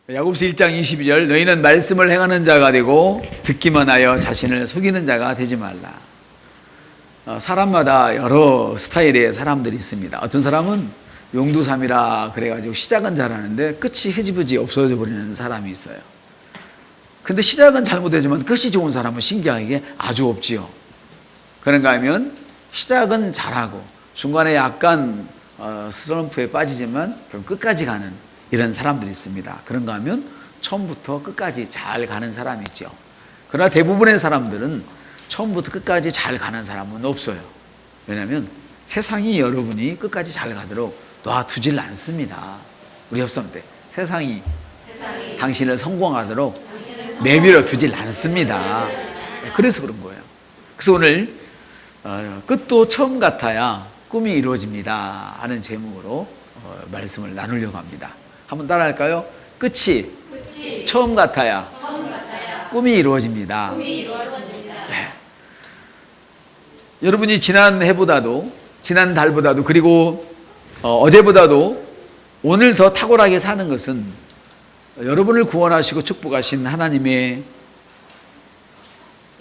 야고보서 1장 22절 너희는 말씀을 행하는 자가 되고 듣기만 하여 자신을 속이는 자가 되지 말라. 사람마다 여러 스타일의 사람들이 있습니다. 어떤 사람은 용두삼이라 그래가지고 시작은 잘하는데 끝이 흐지부지 없어져 버리는 사람이 있어요. 근데 시작은 잘못되지만 끝이 좋은 사람은 신기하게 아주 없지요. 그런가 하면 시작은 잘하고 중간에 약간 슬럼프에 빠지지만 그럼 끝까지 가는 이런 사람들이 있습니다. 그런가 하면 처음부터 끝까지 잘 가는 사람이 있죠. 그러나 대부분의 사람들은 처음부터 끝까지 잘 가는 사람은 없어요. 왜냐하면 세상이 여러분이 끝까지 잘 가도록 놔두질 않습니다. 우리 협상때 세상이 당신을 성공하도록 내밀어 두질 않습니다. 그래서 그런 거예요. 그래서 오늘 끝도 처음 같아야 꿈이 이루어집니다 하는 제목으로 말씀을 나누려고 합니다. 한번 따라할까요? 끝이 처음 같아야 꿈이 이루어집니다. 네. 여러분이 지난 해보다도 지난 달보다도 그리고 어제보다도 오늘 더 탁월하게 사는 것은 여러분을 구원하시고 축복하신 하나님의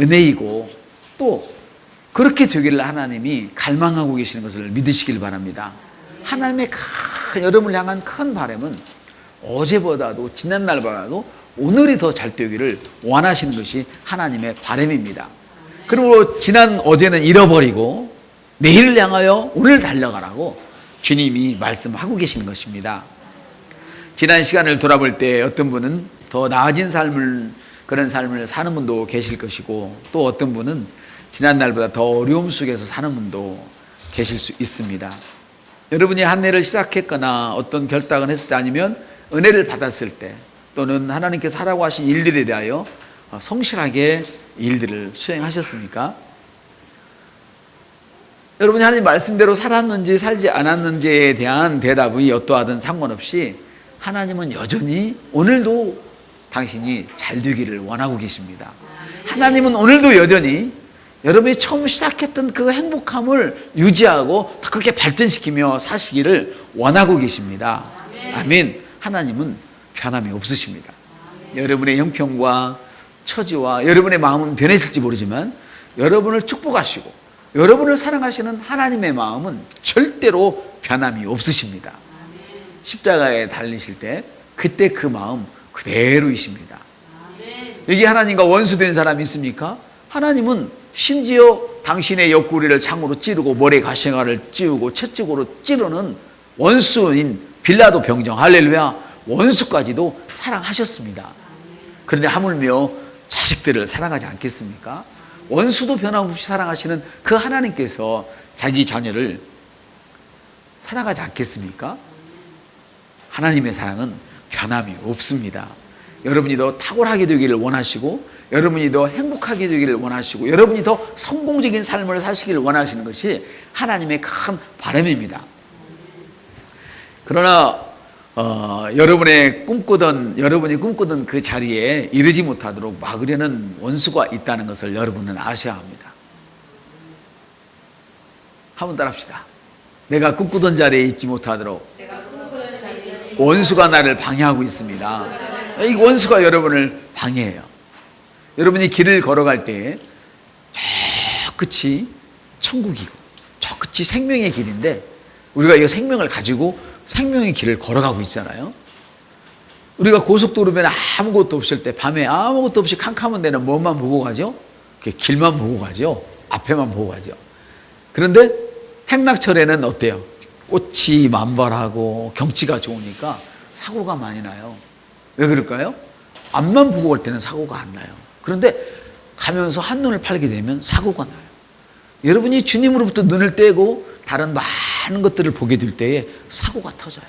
은혜이고 또 그렇게 되기를 하나님이 갈망하고 계시는 것을 믿으시길 바랍니다. 하나님의 여러분을 향한 큰 바람은 어제보다도 지난날보다도 오늘이 더 잘 되기를 원하시는 것이 하나님의 바람입니다. 그리고 지난 어제는 잃어버리고 내일을 향하여 오늘 달려가라고 주님이 말씀하고 계시는 것입니다. 지난 시간을 돌아볼 때 어떤 분은 더 나아진 그런 삶을 사는 분도 계실 것이고 또 어떤 분은 지난 날보다 더 어려움 속에서 사는 분도 계실 수 있습니다. 여러분이 한 해를 시작했거나 어떤 결단을 했을 때 아니면 은혜를 받았을 때 또는 하나님께서 하라고 하신 일들에 대하여 성실하게 일들을 수행하셨습니까? 여러분이 하나님 말씀대로 살았는지 살지 않았는지에 대한 대답이 어떠하든 상관없이 하나님은 여전히 오늘도 당신이 잘 되기를 원하고 계십니다. 하나님은 오늘도 여전히 여러분이 처음 시작했던 그 행복함을 유지하고 크게 발전시키며 사시기를 원하고 계십니다. 아멘. 하나님은 변함이 없으십니다. 여러분의 형편과 처지와 여러분의 마음은 변했을지 모르지만 여러분을 축복하시고 여러분을 사랑하시는 하나님의 마음은 절대로 변함이 없으십니다. 십자가에 달리실 때 그때 그 마음 그대로이십니다. 여기 하나님과 원수된 사람이 있습니까? 하나님은 심지어 당신의 옆구리를 창으로 찌르고 머리에 가시관을 찌우고 채찍으로 찌르는 원수인 빌라도 병정 할렐루야 원수까지도 사랑하셨습니다. 그런데 하물며 자식들을 사랑하지 않겠습니까? 원수도 변함없이 사랑하시는 그 하나님께서 자기 자녀를 사랑하지 않겠습니까? 하나님의 사랑은 변함이 없습니다. 여러분이 더 탁월하게 되기를 원하시고 여러분이 더 행복하게 되기를 원하시고 여러분이 더 성공적인 삶을 사시기를 원하시는 것이 하나님의 큰 바람입니다. 그러나 여러분이 꿈꾸던 그 자리에 이르지 못하도록 막으려는 원수가 있다는 것을 여러분은 아셔야 합니다. 한번 따라합시다. 내가 꿈꾸던 자리에 있지 못하도록 원수가 나를 방해하고 있습니다. 이 원수가 여러분을 방해해요. 여러분이 길을 걸어갈 때 저 끝이 천국이고 저 끝이 생명의 길인데 우리가 이 생명을 가지고 생명의 길을 걸어가고 있잖아요. 우리가 고속도로면 아무것도 없을 때 밤에 아무것도 없이 캄캄한 데는 뭐만 보고 가죠? 길만 보고 가죠. 앞에만 보고 가죠. 그런데 행락철에는 어때요? 꽃이 만발하고 경치가 좋으니까 사고가 많이 나요. 왜 그럴까요? 앞만 보고 갈 때는 사고가 안 나요. 그런데 가면서 한눈을 팔게 되면 사고가 나요. 여러분이 주님으로부터 눈을 떼고 다른 많은 것들을 보게 될 때에 사고가 터져요.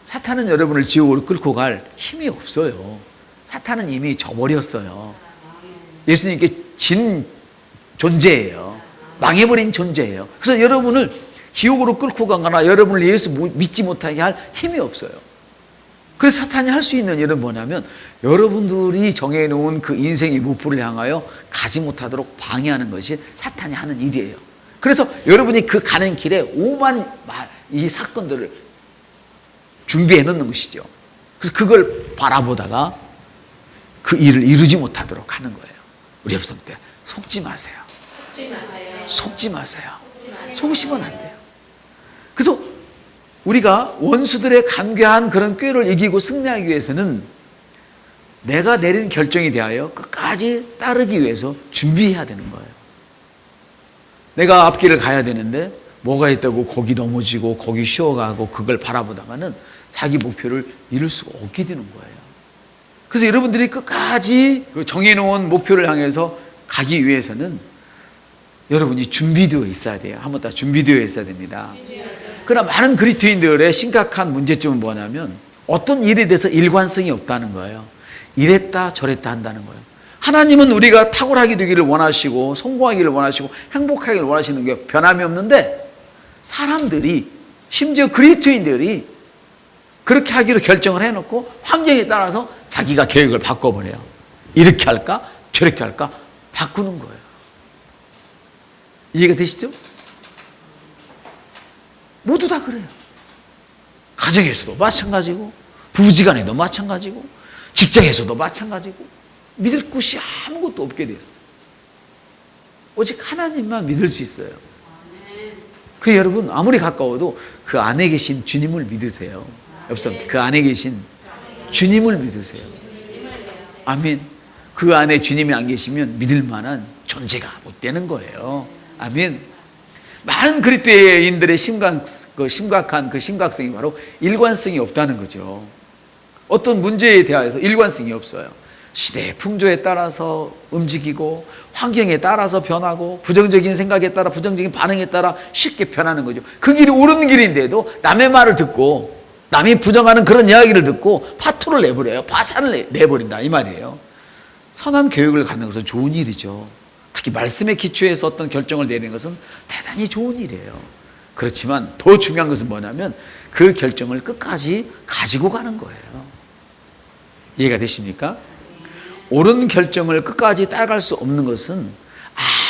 사탄은 여러분을 지옥으로 끌고 갈 힘이 없어요. 사탄은 이미 져버렸어요. 예수님께 진 존재예요. 망해버린 존재예요. 그래서 여러분을 지옥으로 끌고 가거나 여러분을 예수 믿지 못하게 할 힘이 없어요. 그래서 사탄이 할 수 있는 일은 뭐냐면 여러분들이 정해놓은 그 인생의 목표를 향하여 가지 못하도록 방해하는 것이 사탄이 하는 일이에요. 그래서 여러분이 그 가는 길에 오만 이 사건들을 준비해 놓는 것이죠. 그래서 그걸 바라보다가 그 일을 이루지 못하도록 하는 거예요. 우리 백성들 속지 마세요. 속지 마세요. 속으시면 안 돼요. 그래서 우리가 원수들의 간교한 그런 꾀를 이기고 승리하기 위해서는 내가 내린 결정에 대하여 끝까지 따르기 위해서 준비해야 되는 거예요. 내가 앞길을 가야 되는데 뭐가 있다고 거기 넘어지고 거기 쉬어가고 그걸 바라보다가는 자기 목표를 이룰 수가 없게 되는 거예요. 그래서 여러분들이 끝까지 그 정해놓은 목표를 향해서 가기 위해서는 여러분이 준비되어 있어야 돼요. 한번 다 준비되어 있어야 됩니다. 그러나 많은 그리스도인들의 심각한 문제점은 뭐냐면 어떤 일에 대해서 일관성이 없다는 거예요. 이랬다 저랬다 한다는 거예요. 하나님은 우리가 탁월하게 되기를 원하시고 성공하기를 원하시고 행복하기를 원하시는 게 변함이 없는데 사람들이 심지어 그리스도인들이 그렇게 하기로 결정을 해놓고 환경에 따라서 자기가 계획을 바꿔버려요. 이렇게 할까 저렇게 할까 바꾸는 거예요. 이해가 되시죠? 모두 다 그래요. 가정에서도 마찬가지고 부부지간에도 마찬가지고 직장에서도 마찬가지고 믿을 곳이 아무것도 없게 됐어요. 오직 하나님만 믿을 수 있어요. 그 여러분 아무리 가까워도 그 안에 계신 주님을 믿으세요. 여러분 그 안에 계신 주님을 믿으세요. 아멘. 그 안에 주님이 안 계시면 믿을 만한 존재가 못 되는 거예요. 아멘. 많은 그리스도인들의 심각한 그 심각성이 바로 일관성이 없다는 거죠. 어떤 문제에 대하여서 일관성이 없어요. 시대의 풍조에 따라서 움직이고 환경에 따라서 변하고 부정적인 생각에 따라 부정적인 반응에 따라 쉽게 변하는 거죠. 그 길이 옳은 길인데도 남의 말을 듣고 남이 부정하는 그런 이야기를 듣고 파토를 내버려요. 파산을 내버린다 이 말이에요. 선한 교육을 갖는 것은 좋은 일이죠. 특히 말씀의 기초에서 어떤 결정을 내리는 것은 대단히 좋은 일이에요. 그렇지만 더 중요한 것은 뭐냐면 그 결정을 끝까지 가지고 가는 거예요. 이해가 되십니까? 옳은 결정을 끝까지 따라갈 수 없는 것은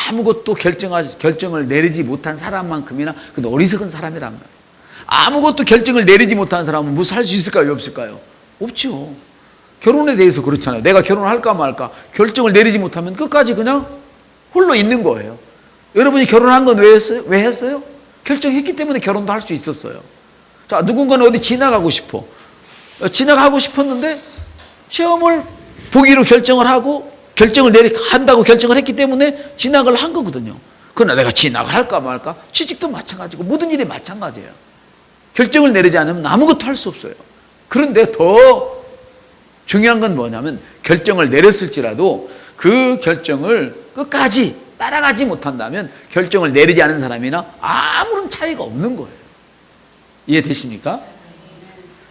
아무것도 결정을 내리지 못한 사람만큼이나 어리석은 사람이란 말이에요. 아무것도 결정을 내리지 못한 사람은 무슨 할 수 있을까요? 없을까요? 없죠. 결혼에 대해서 그렇잖아요. 내가 결혼을 할까 말까 결정을 내리지 못하면 끝까지 그냥 홀로 있는 거예요. 여러분이 결혼한 건 왜 했어요? 왜 했어요? 결정했기 때문에 결혼도 할 수 있었어요. 자, 누군가는 어디 지나가고 싶어. 지나가고 싶었는데 시험을 보기로 결정을 하고 한다고 결정을 했기 때문에 진학을 한 거거든요. 그러나 내가 진학을 할까 말까? 취직도 마찬가지고 모든 일이 마찬가지예요. 결정을 내리지 않으면 아무것도 할 수 없어요. 그런데 더 중요한 건 뭐냐면 결정을 내렸을지라도 그 결정을 끝까지 따라가지 못한다면 결정을 내리지 않은 사람이나 아무런 차이가 없는 거예요. 이해되십니까?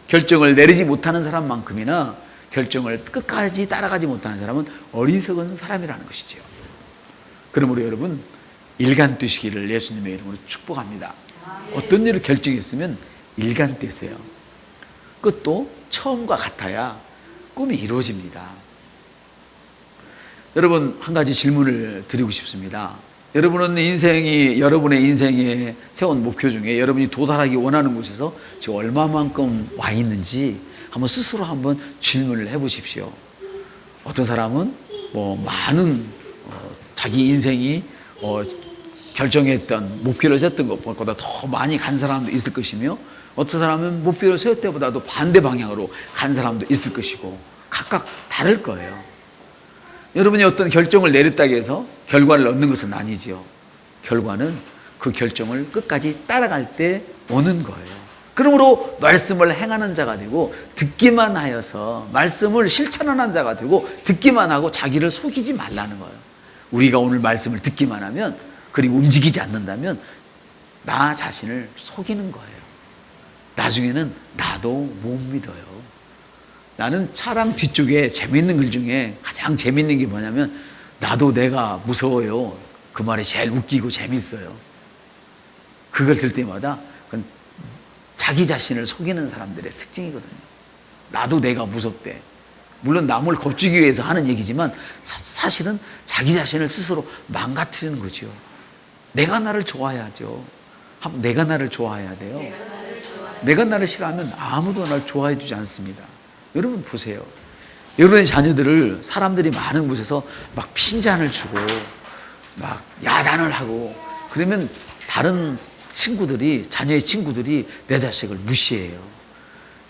결정을 내리지 못하는 사람만큼이나 결정을 끝까지 따라가지 못하는 사람은 어리석은 사람이라는 것이죠. 그러므로 여러분 일관되시기를 예수님의 이름으로 축복합니다. 어떤 일을 결정했으면 일관되세요. 끝도 처음과 같아야 꿈이 이루어집니다. 여러분 한 가지 질문을 드리고 싶습니다. 여러분의 인생에 세운 목표 중에 여러분이 도달하기 원하는 곳에서 지금 얼마만큼 와 있는지 한번 스스로 한번 질문을 해보십시오. 어떤 사람은 많은 자기 인생이 결정했던 목표를 세웠던 것보다 더 많이 간 사람도 있을 것이며 어떤 사람은 목표를 세울 때보다도 반대 방향으로 간 사람도 있을 것이고 각각 다를 거예요. 여러분이 어떤 결정을 내렸다고 해서 결과를 얻는 것은 아니지요. 결과는 그 결정을 끝까지 따라갈 때 오는 거예요. 그러므로 말씀을 행하는 자가 되고 듣기만 하여서 말씀을 실천하는 자가 되고 듣기만 하고 자기를 속이지 말라는 거예요. 우리가 오늘 말씀을 듣기만 하면 그리고 움직이지 않는다면 나 자신을 속이는 거예요. 나중에는 나도 못 믿어요. 나는 차량 뒤쪽에 재밌는 글 중에 가장 재밌는 게 뭐냐면 나도 내가 무서워요. 그 말이 제일 웃기고 재밌어요. 그걸 들 때마다 그건 자기 자신을 속이는 사람들의 특징이거든요. 나도 내가 무섭대. 물론 남을 겁주기 위해서 하는 얘기지만 사실은 자기 자신을 스스로 망가뜨리는 거죠. 내가 나를 좋아해야죠. 내가 나를 좋아해야 돼요. 내가 나를 싫어하면 아무도 날 좋아해 주지 않습니다. 여러분 보세요. 여러분의 자녀들을 사람들이 많은 곳에서 막 핀잔을 주고 막 야단을 하고 그러면 다른 친구들이, 자녀의 친구들이 내 자식을 무시해요.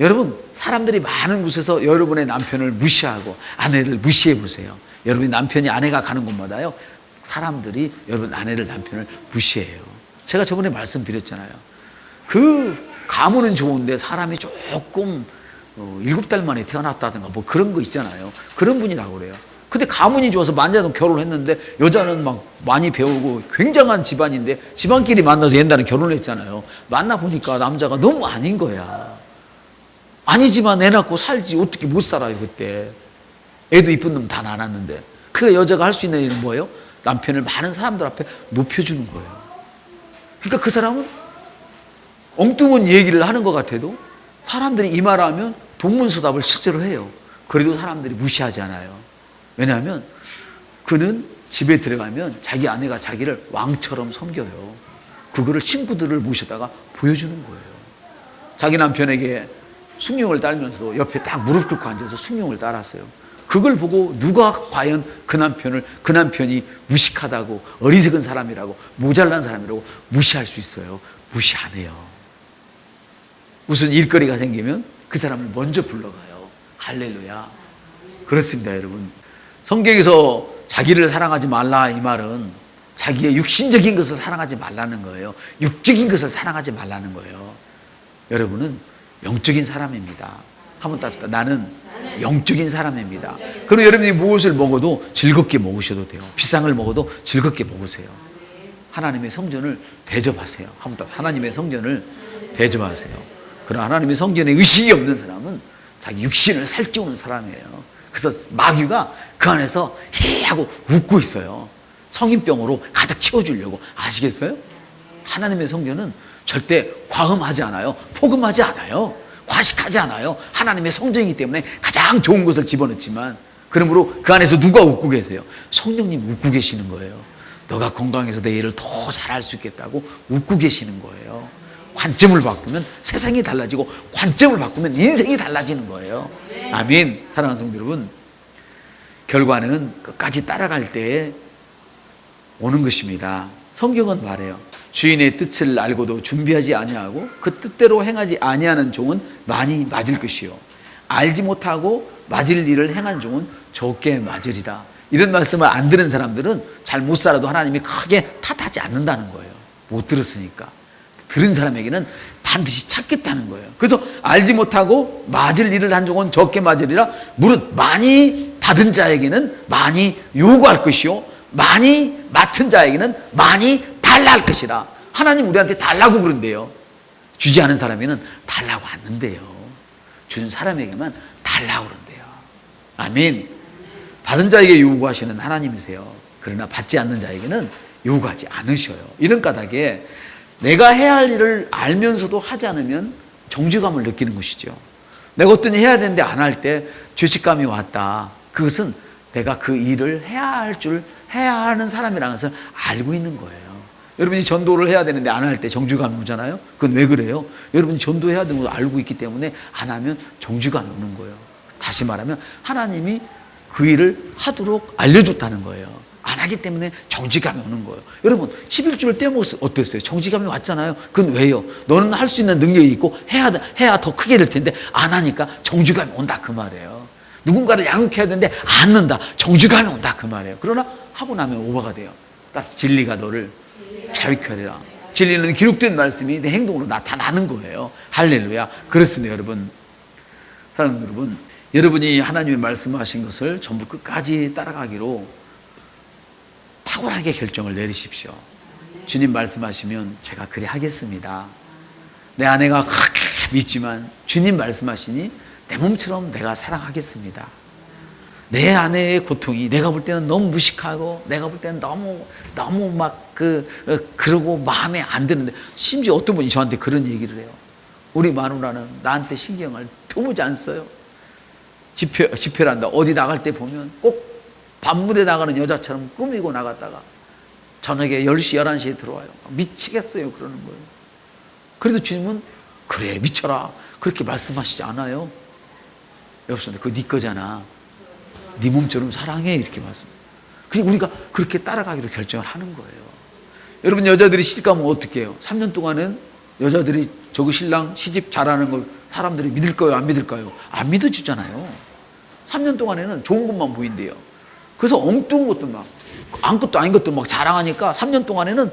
여러분, 사람들이 많은 곳에서 여러분의 남편을 무시하고 아내를 무시해 보세요. 여러분의 남편이, 아내가 가는 곳마다요, 사람들이 여러분 아내를, 남편을 무시해요. 제가 저번에 말씀드렸잖아요. 그 가문은 좋은데 사람이 조금 7달 만에 태어났다든가 뭐 그런 거 있잖아요. 그런 분이라고 그래요. 근데 가문이 좋아서 만나서 결혼했는데 여자는 막 많이 배우고 굉장한 집안인데 집안끼리 만나서 옛날에 결혼을 했잖아요. 만나보니까 남자가 너무 아닌 거야. 아니지만 애 낳고 살지 어떻게 못 살아요 그때. 애도 이쁜 놈 다 낳았는데. 그 여자가 할 수 있는 일은 뭐예요? 남편을 많은 사람들 앞에 높여주는 거예요. 그러니까 그 사람은 엉뚱한 얘기를 하는 것 같아도 사람들이 이 말 하면 동문서답을 실제로 해요. 그래도 사람들이 무시하지 않아요. 왜냐하면 그는 집에 들어가면 자기 아내가 자기를 왕처럼 섬겨요. 그거를 친구들을 모셔다가 보여주는 거예요. 자기 남편에게 숭늉을 따면서 옆에 딱 무릎 꿇고 앉아서 숭늉을 따랐어요. 그걸 보고 누가 과연 그 남편이 무식하다고, 어리석은 사람이라고, 모자란 사람이라고 무시할 수 있어요? 무시 안 해요. 무슨 일거리가 생기면 그 사람을 먼저 불러가요. 할렐루야. 그렇습니다, 여러분. 성경에서 자기를 사랑하지 말라 이 말은 자기의 육신적인 것을 사랑하지 말라는 거예요. 육적인 것을 사랑하지 말라는 거예요. 여러분은 영적인 사람입니다. 한번 따뜻하 나는 영적인 사람입니다. 그럼 여러분이 무엇을 먹어도 즐겁게 먹으셔도 돼요. 비싼 걸 먹어도 즐겁게 먹으세요. 하나님의 성전을 대접하세요. 한번 따뜻하 하나님의 성전을 대접하세요. 그러나 하나님의 성전에 의식이 없는 사람은 자기 육신을 살찌우는 사람이에요. 그래서 마귀가 그 안에서 해하고 웃고 있어요. 성인병으로 가득 채워주려고. 아시겠어요? 하나님의 성전은 절대 과음하지 않아요. 포금하지 않아요. 과식하지 않아요. 하나님의 성전이기 때문에 가장 좋은 것을 집어넣지만, 그러므로 그 안에서 누가 웃고 계세요? 성령님 웃고 계시는 거예요. 너가 건강해서 내 일을 더 잘할 수 있겠다고 웃고 계시는 거예요. 관점을 바꾸면 세상이 달라지고 관점을 바꾸면 인생이 달라지는 거예요. 아멘. 사랑하는 성도 여러분, 결과는 끝까지 따라갈 때 오는 것입니다. 성경은 말해요. 주인의 뜻을 알고도 준비하지 아니하고 그 뜻대로 행하지 아니하는 종은 많이 맞을 것이요, 알지 못하고 맞을 일을 행한 종은 적게 맞으리라. 이런 말씀을 안 들은 사람들은 잘 못 살아도 하나님이 크게 탓하지 않는다는 거예요. 못 들었으니까. 들은 사람에게는 반드시 찾겠다는 거예요. 그래서 알지 못하고 맞을 일을 한 종은 적게 맞으리라. 무릇 많이 받은 자에게는 많이 요구할 것이요, 많이 맡은 자에게는 많이 달라 할 것이라. 하나님 우리한테 달라고 그런대요. 주지 않은 사람에게는 달라고 않는데요. 준 사람에게만 달라고 그런대요. 아멘. 받은 자에게 요구하시는 하나님이세요. 그러나 받지 않는 자에게는 요구하지 않으셔요. 이런 까닭에 내가 해야 할 일을 알면서도 하지 않으면 정죄감을 느끼는 것이죠. 내가 어떤 일 해야 되는데 안 할 때 죄책감이 왔다. 그것은 내가 그 일을 해야 하는 사람이라는 것을 알고 있는 거예요. 여러분이 전도를 해야 되는데 안 할 때 정죄감이 오잖아요. 그건 왜 그래요? 여러분이 전도해야 되는 걸 알고 있기 때문에 안 하면 정죄감이 오는 거예요. 다시 말하면 하나님이 그 일을 하도록 알려줬다는 거예요. 안 하기 때문에 정죄감이 오는 거예요. 여러분 11조를 떼먹었어요. 어땠어요? 정죄감이 왔잖아요. 그건 왜요? 너는 할 수 있는 능력이 있고 해야 더 크게 될 텐데 안 하니까 정죄감이 온다 그 말이에요. 누군가를 양육해야 되는데 안 는다. 정죄감이 온다 그 말이에요. 그러나 하고 나면 오버가 돼요. 딱 진리가 너를 자유케 하리라. 진리는 기록된 말씀이 내 행동으로 나타나는 거예요. 할렐루야. 그렇습니다. 여러분, 사랑하는 여러분, 여러분이 하나님의 말씀하신 것을 전부 끝까지 따라가기로 탁월하게 결정을 내리십시오. 주님 말씀하시면 제가 그리 하겠습니다. 내 아내가 그렇게 밉지만 주님 말씀하시니 내 몸처럼 내가 사랑하겠습니다. 내 아내의 고통이 내가 볼 때는 너무 무식하고 내가 볼 때는 너무 막 그러고 마음에 안 드는데, 심지어 어떤 분이 저한테 그런 얘기를 해요. 우리 마누라는 나한테 신경을 도무지 안 써요. 집회를 한다. 어디 나갈 때 보면 꼭 밤무대 나가는 여자처럼 꾸미고 나갔다가 저녁에 10시, 11시에 들어와요. 미치겠어요. 그러는 거예요. 그래도 주님은 그래 미쳐라 그렇게 말씀하시지 않아요. 여러분, 그거 네 거잖아. 네 몸처럼 사랑해. 이렇게 말씀. 그래서 우리가 그렇게 따라가기로 결정을 하는 거예요. 여러분, 여자들이 시집 가면 어떻게 해요? 3년 동안은 여자들이 저거 신랑 시집 잘하는 걸 사람들이 믿을까요? 안 믿을까요? 안 믿어주잖아요. 3년 동안에는 좋은 것만 보인대요. 그래서 엉뚱한 것도 막, 아무것도 아닌 것도 막 자랑하니까 3년 동안에는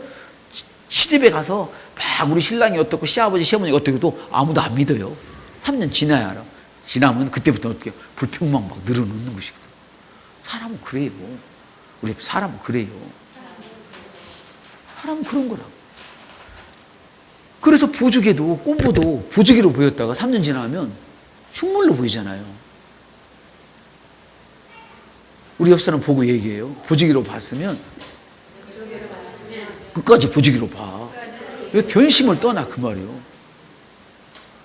시집에 가서 막 우리 신랑이 어떻고 시아버지 시어머니가 어떻고도 아무도 안 믿어요. 3년 지나야 알아. 지나면 그때부터 어떻게 불평만 막 늘어놓는 것이거든. 사람은 그래요. 우리 사람은 그래요. 사람은 그런 거라고. 그래서 보조개도 꼼보도 보조개로 보였다가 3년 지나면 흉물로 보이잖아요. 우리 옆 사람 보고 얘기해요. 보조개로 봤으면 끝까지 보조개로 봐. 왜 변심을 떠나 그 말이에요.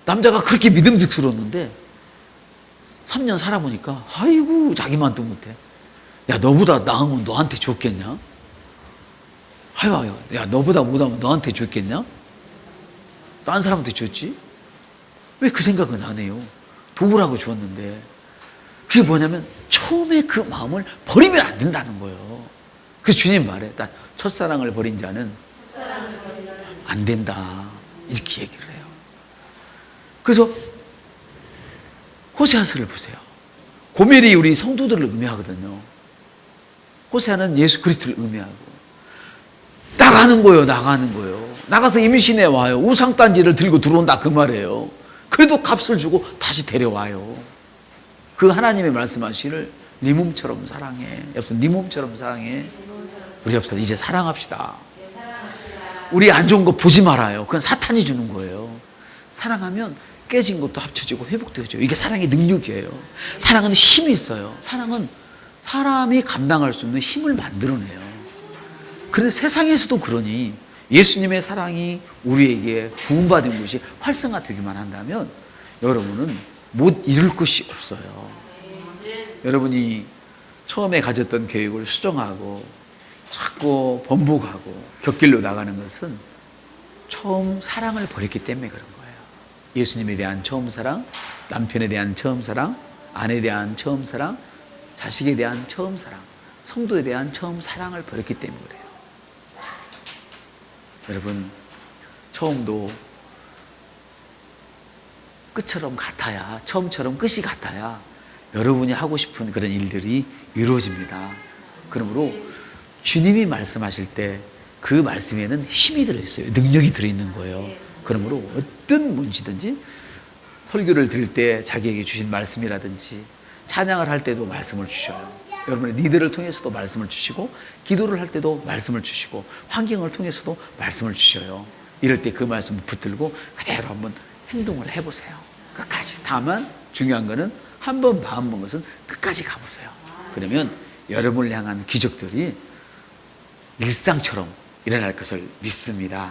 남자가 그렇게 믿음직스러웠는데 3년 살아보니까 아이고 자기만도 못해. 야, 너보다 나으면 너한테 좋겠냐? 아유, 야, 너보다 못하면 너한테 좋겠냐? 딴 사람한테 줬지? 왜 그 생각은 안 해요? 도우라고 줬는데. 그게 뭐냐면 처음에 그 마음을 버리면 안 된다는 거예요. 그래서 주님 말해. 첫사랑을 버린 자는 안 된다. 이렇게 얘기를 해요. 그래서 호세아서를 보세요. 고멜이 우리 성도들을 의미하거든요. 호세아는 예수 그리스도를 의미하고 나가는 거예요. 나가서 임신해 와요. 우상단지를 들고 들어온다 그 말이에요. 그래도 값을 주고 다시 데려와요. 그 하나님의 말씀하시기를 네 몸처럼 사랑해. 옆서 네 몸처럼 사랑해. 우리 옆서 이제 사랑합시다. 우리 안 좋은 거 보지 말아요. 그건 사탄이 주는 거예요. 사랑하면 깨진 것도 합쳐지고 회복되죠. 이게 사랑의 능력이에요. 사랑은 힘이 있어요. 사랑은 사람이 감당할 수 없는 힘을 만들어내요. 그런데 세상에서도 그러니 예수님의 사랑이 우리에게 부음받은 것이 활성화되기만 한다면 여러분은 못 이룰 것이 없어요. 여러분이 처음에 가졌던 교육을 수정하고 자꾸 번복하고 곁길로 나가는 것은 처음 사랑을 버렸기 때문에 그런 거예요. 예수님에 대한 처음 사랑, 남편에 대한 처음 사랑, 아내에 대한 처음 사랑, 자식에 대한 처음 사랑, 성도에 대한 처음 사랑을 버렸기 때문에 그래요. 여러분, 처음도 끝처럼 같아야, 처음처럼 끝이 같아야 여러분이 하고 싶은 그런 일들이 이루어집니다. 그러므로 주님이 말씀하실 때 그 말씀에는 힘이 들어있어요. 능력이 들어있는 거예요. 그러므로 어떤 문제든지 설교를 들을 때 자기에게 주신 말씀이라든지 찬양을 할 때도 말씀을 주셔요. 여러분의 리더를 통해서도 말씀을 주시고 기도를 할 때도 말씀을 주시고 환경을 통해서도 말씀을 주셔요. 이럴 때 그 말씀을 붙들고 그대로 한번 행동을 해보세요. 끝까지. 다만 중요한 거는 한번 마음 먹은 것은 끝까지 가보세요. 그러면 여러분을 향한 기적들이 일상처럼 일어날 것을 믿습니다.